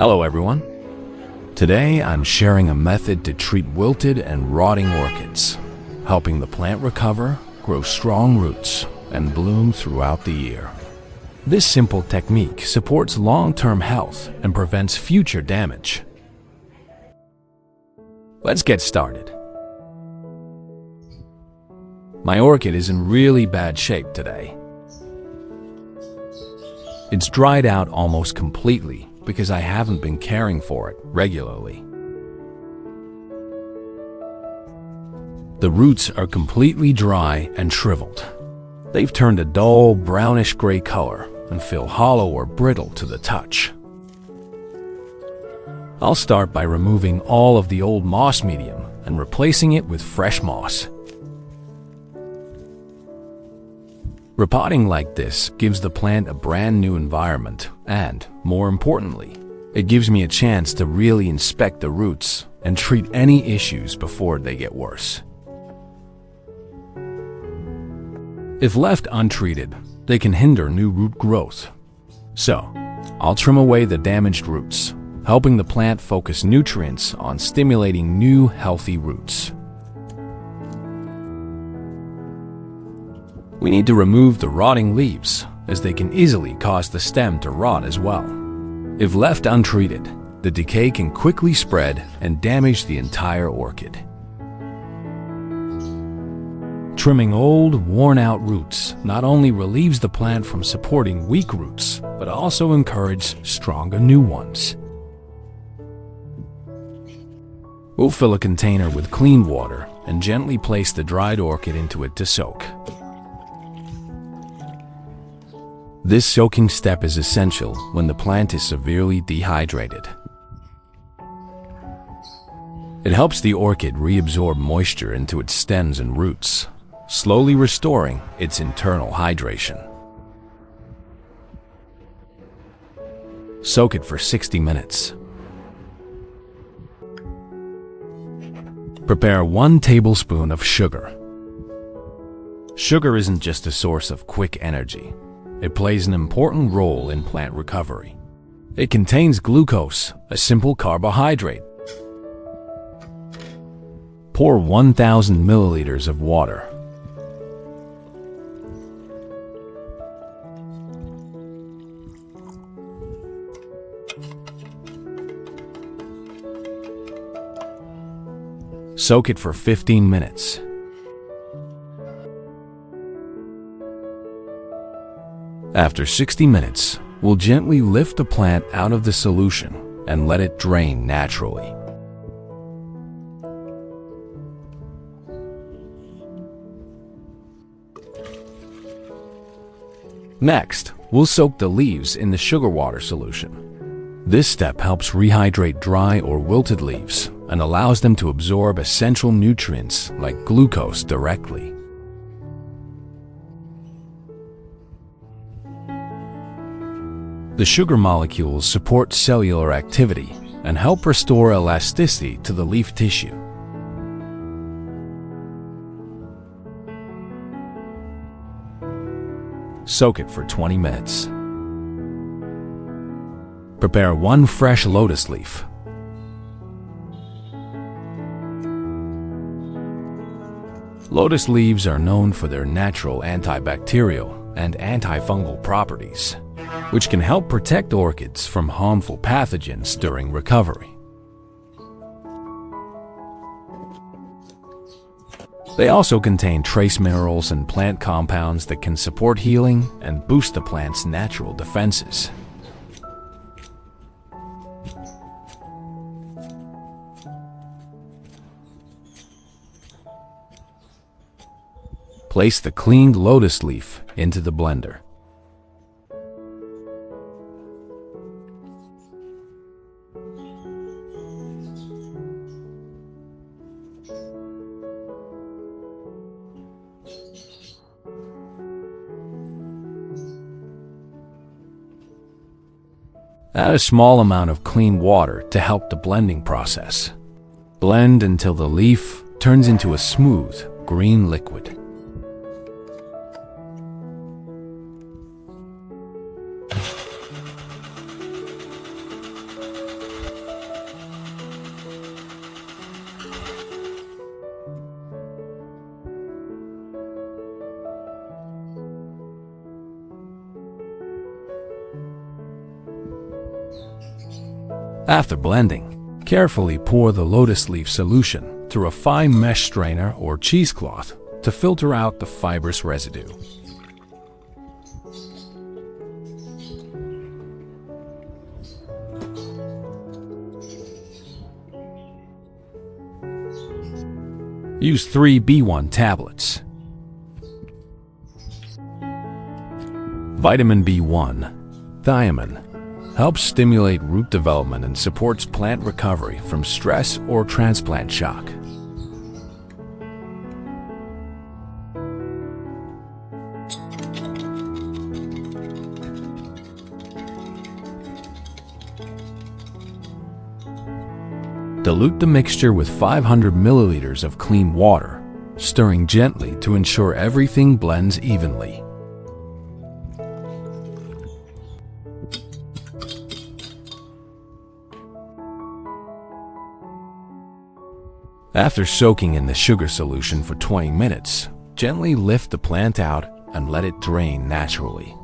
Hello everyone. Today I'm sharing a method to treat wilted and rotting orchids, helping the plant recover, grow strong roots, and bloom throughout the year. This simple technique supports long-term health and prevents future damage. Let's get started. My orchid is in really bad shape today. It's dried out almost completely because I haven't been caring for it regularly. The roots are completely dry and shriveled. They've turned a dull brownish-gray color and feel hollow or brittle to the touch. I'll start by removing all of the old moss medium and replacing it with fresh moss. Repotting like this gives the plant a brand new environment and, more importantly, it gives me a chance to really inspect the roots and treat any issues before they get worse. If left untreated, they can hinder new root growth. So, I'll trim away the damaged roots, helping the plant focus nutrients on stimulating new, healthy roots. We need to remove the rotting leaves, as they can easily cause the stem to rot as well. If left untreated, the decay can quickly spread and damage the entire orchid. Trimming old, worn-out roots not only relieves the plant from supporting weak roots, but also encourages stronger new ones. We'll fill a container with clean water and gently place the dried orchid into it to soak. This soaking step is essential when the plant is severely dehydrated. It helps the orchid reabsorb moisture into its stems and roots, slowly restoring its internal hydration. Soak it for 60 minutes. Prepare 1 tablespoon of sugar. Sugar isn't just a source of quick energy. It plays an important role in plant recovery. It contains glucose, a simple carbohydrate. Pour 1,000 milliliters of water. Soak it for 15 minutes. After 60 minutes, we'll gently lift the plant out of the solution and let it drain naturally. Next, we'll soak the leaves in the sugar water solution. This step helps rehydrate dry or wilted leaves and allows them to absorb essential nutrients like glucose directly. The sugar molecules support cellular activity and help restore elasticity to the leaf tissue. Soak it for 20 minutes. Prepare 1 fresh lotus leaf. Lotus leaves are known for their natural antibacterial and antifungal properties, which can help protect orchids from harmful pathogens during recovery. They also contain trace minerals and plant compounds that can support healing and boost the plant's natural defenses. Place the cleaned lotus leaf into the blender. Add a small amount of clean water to help the blending process. Blend until the leaf turns into a smooth, green liquid. After blending, carefully pour the lotus leaf solution through a fine mesh strainer or cheesecloth to filter out the fibrous residue. Use 3 B1 tablets. Vitamin B1, thiamine, helps stimulate root development and supports plant recovery from stress or transplant shock. Dilute the mixture with 500 milliliters of clean water, stirring gently to ensure everything blends evenly. After soaking in the sugar solution for 20 minutes, gently lift the plant out and let it drain naturally.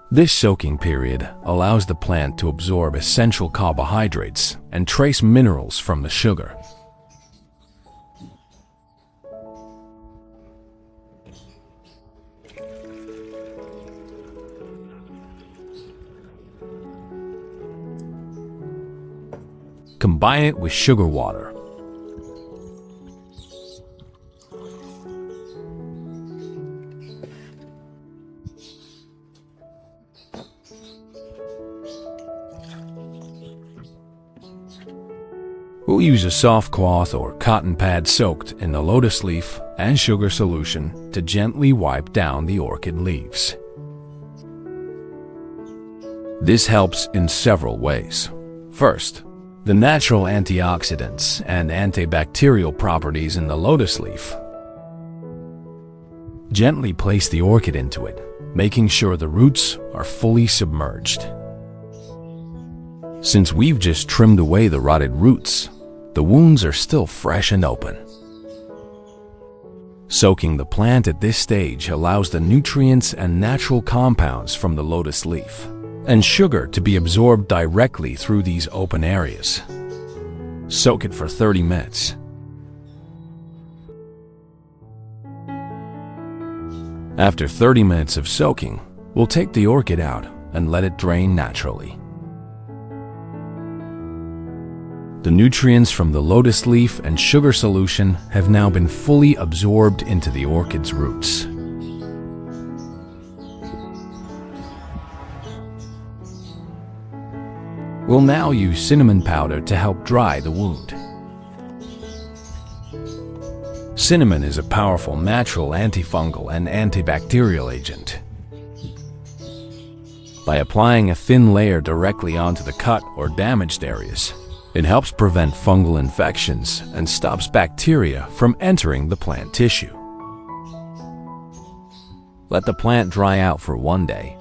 This soaking period allows the plant to absorb essential carbohydrates and trace minerals from the sugar. Combine it with sugar water. We'll use a soft cloth or cotton pad soaked in the lotus leaf and sugar solution to gently wipe down the orchid leaves. This helps in several ways. First, the natural antioxidants and antibacterial properties in the lotus leaf. Gently place the orchid into it, making sure the roots are fully submerged. Since we've just trimmed away the rotted roots, the wounds are still fresh and open. Soaking the plant at this stage allows the nutrients and natural compounds from the lotus leaf and sugar to be absorbed directly through these open areas. Soak it for 30 minutes. After 30 minutes of soaking, we'll take the orchid out and let it drain naturally. The nutrients from the lotus leaf and sugar solution have now been fully absorbed into the orchid's roots. We'll now use cinnamon powder to help dry the wound. Cinnamon is a powerful natural antifungal and antibacterial agent. By applying a thin layer directly onto the cut or damaged areas, it helps prevent fungal infections and stops bacteria from entering the plant tissue. Let the plant dry out for 1 day.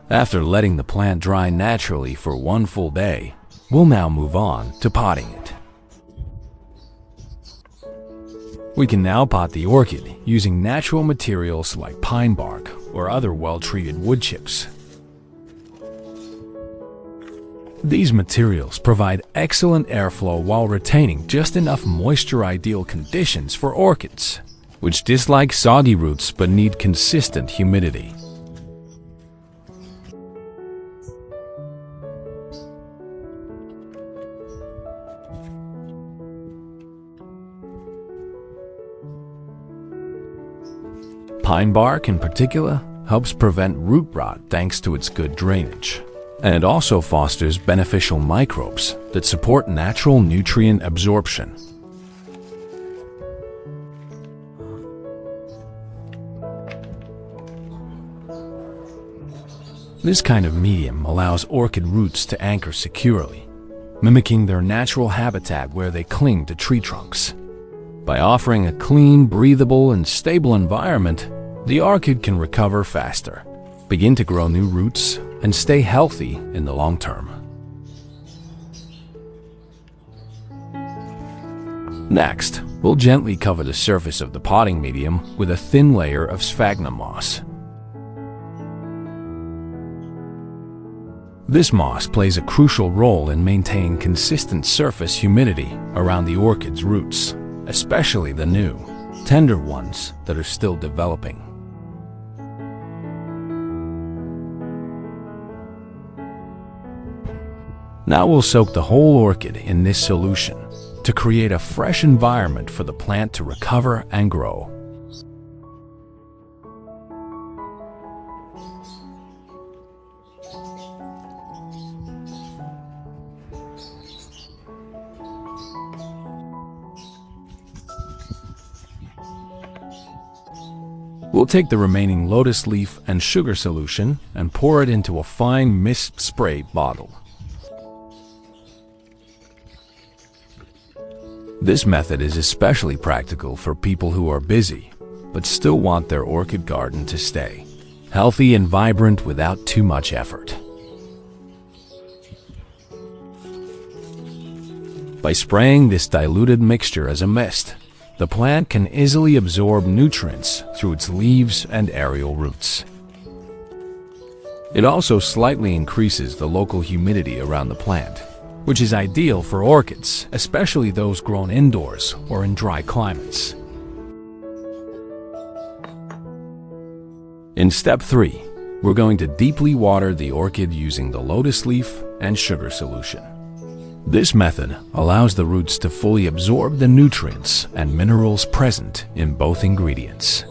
After letting the plant dry naturally for 1 full day, we'll now move on to potting it. We can now pot the orchid using natural materials like pine bark or other well-treated wood chips. These materials provide excellent airflow while retaining just enough moisture-ideal conditions for orchids, which dislike soggy roots but need consistent humidity. Pine bark in particular helps prevent root rot thanks to its good drainage. And it also fosters beneficial microbes that support natural nutrient absorption. This kind of medium allows orchid roots to anchor securely, mimicking their natural habitat where they cling to tree trunks. By offering a clean, breathable, and stable environment, the orchid can recover faster, begin to grow new roots, and stay healthy in the long term. Next, we'll gently cover the surface of the potting medium with a thin layer of sphagnum moss. This moss plays a crucial role in maintaining consistent surface humidity around the orchid's roots, especially the new, tender ones that are still developing. Now we'll soak the whole orchid in this solution to create a fresh environment for the plant to recover and grow. We'll take the remaining lotus leaf and sugar solution and pour it into a fine mist spray bottle. This method is especially practical for people who are busy, but still want their orchid garden to stay healthy and vibrant without too much effort. By spraying this diluted mixture as a mist, the plant can easily absorb nutrients through its leaves and aerial roots. It also slightly increases the local humidity around the plant, which is ideal for orchids, especially those grown indoors or in dry climates. In step 3, we're going to deeply water the orchid using the lotus leaf and sugar solution. This method allows the roots to fully absorb the nutrients and minerals present in both ingredients.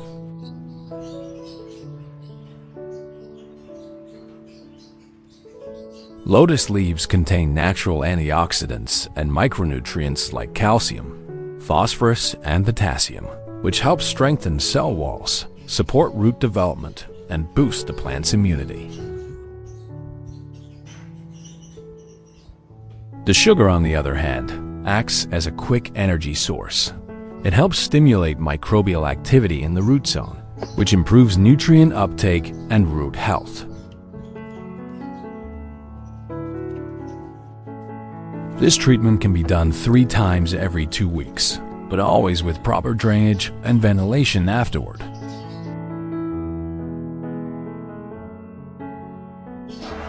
Lotus leaves contain natural antioxidants and micronutrients like calcium, phosphorus, and potassium, which help strengthen cell walls, support root development, and boost the plant's immunity. The sugar, on the other hand, acts as a quick energy source. It helps stimulate microbial activity in the root zone, which improves nutrient uptake and root health. This treatment can be done 3 times every 2 weeks, but always with proper drainage and ventilation afterward.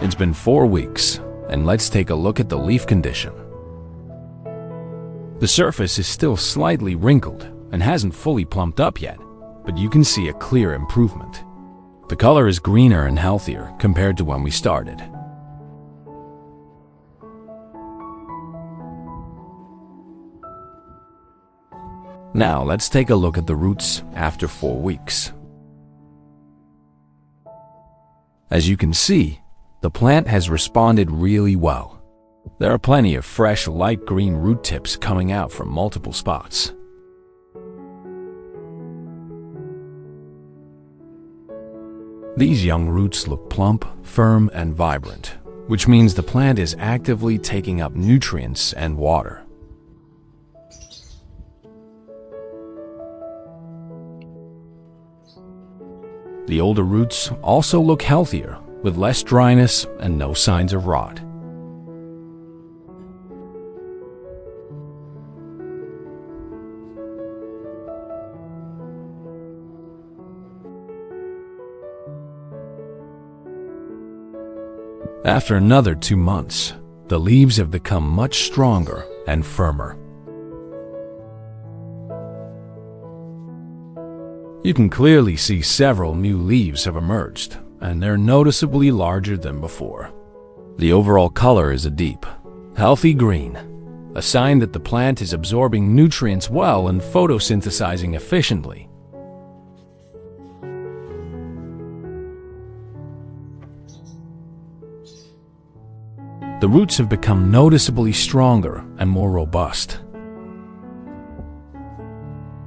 It's been 4 weeks, and let's take a look at the leaf condition. The surface is still slightly wrinkled and hasn't fully plumped up yet, but you can see a clear improvement. The color is greener and healthier compared to when we started. Now let's take a look at the roots after 4 weeks. As you can see, the plant has responded really well. There are plenty of fresh light green root tips coming out from multiple spots. These young roots look plump, firm, and vibrant, which means the plant is actively taking up nutrients and water. The older roots also look healthier, with less dryness and no signs of rot. After another 2 months, the leaves have become much stronger and firmer. You can clearly see several new leaves have emerged, and they're noticeably larger than before. The overall color is a deep, healthy green, a sign that the plant is absorbing nutrients well and photosynthesizing efficiently. The roots have become noticeably stronger and more robust.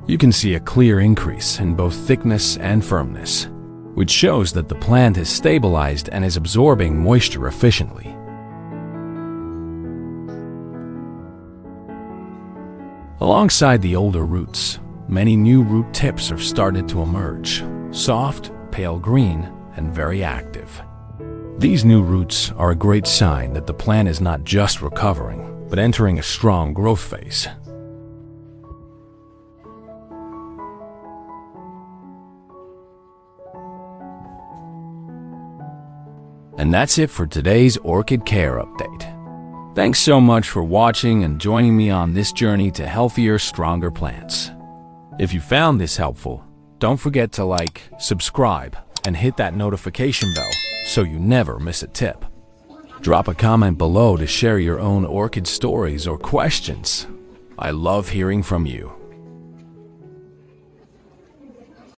You can see a clear increase in both thickness and firmness, which shows that the plant has stabilized and is absorbing moisture efficiently. Alongside the older roots, many new root tips have started to emerge, soft, pale green, and very active. These new roots are a great sign that the plant is not just recovering, but entering a strong growth phase. And that's it for today's orchid care update. Thanks so much for watching and joining me on this journey to healthier, stronger plants. If you found this helpful, don't forget to like, subscribe, and hit that notification bell so you never miss a tip. Drop a comment below to share your own orchid stories or questions. I love hearing from you.